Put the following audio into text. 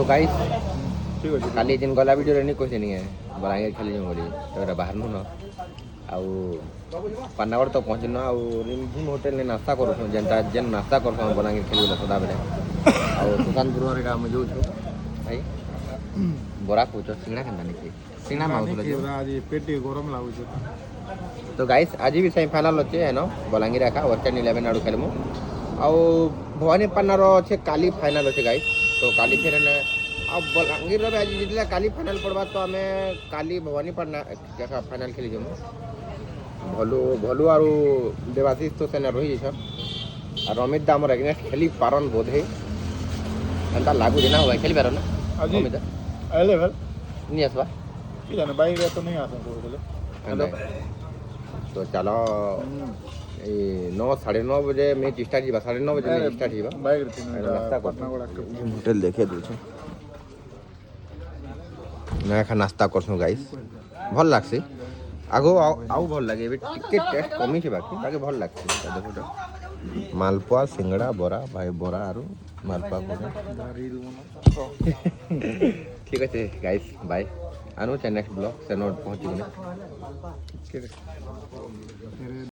तो गाइस ଠିକ୍ ଅଛି କାଲି ଯେନ୍ ଗଲା ଭିଡ଼ିଓରେ ନି କହିଥିଲି ନିକେ ବଲାଙ୍ଗୀର ଖେଲି ଯିମୁ ବୋଲି ତ ବାହାରନୁ ନ ଆଉ ପାନାଗଡ଼ ତ ପହଞ୍ଚିନ ଆଉ ରିମଝିମ୍ ହୋଟେଲରେ ନାସ୍ତା କରୁଛୁ ଯେନ୍ ନାସ୍ତା କରୁଛୁ ବଲାଙ୍ଗୀର ଖେଲି ଗଲେ ସଦାବେଳେ ଆଉ ସୁଶାନ୍ତ ଗୃହରେ ଏଇଟା ଆମେ ଯାଉଛୁ ଭାଇ ବରା କହୁଛ ସିଙ୍ଗଡ଼ା କେନ୍ତା ନେଇକି ସିଙ୍ଗଡ଼ା ମାଗୁଥିଲ ଯେ ଆଜି ପେଟ ଟିକେ ଗରମ ଲାଗୁଛି तो गाइस आज भी सेमीफाइनाल अच्छे है ना बलांगीर एका वेस्टर्न 11 आड़ू खेलमु आउ भवानीपाटनार अच्छे काली फाइनाल अच्छे गाइस तो काली फिर ने आ बलांगीर आज जितला काली फाइनाल पड़वा तो आमे काली भवानीपाटना का फाइनाल खेली जमु भलू आरु देवाशीष तो सेना रही छ और अमित दा हमर अगेंस्ट खेली पारन बोधे एंता लागू देना हुआ खेली पारन ना अमित आइले भेल नहीं आसवा की जाने बाइक रे तो नहीं आसे बोले तो चलो 9:30 बजे मैच स्टार्ट जीवा 9:30 बजे मैच स्टार्ट जीवा बाइक रे नाश्ता पटनागड़ होटल देखे दूचे मैं खा नाश्ता करसु गाइस भल लागसी आगो आउ भल लागे एबे टिके टेस्ट कमी छै बाकी भल लागसी देखो तो मालपुआ सिंगड़ा बरा भाई बरा आरो मालपुआ को ठीक है गाइस बाय आनु नेक्स्ट ब्लॉग से नोट पहुंची गने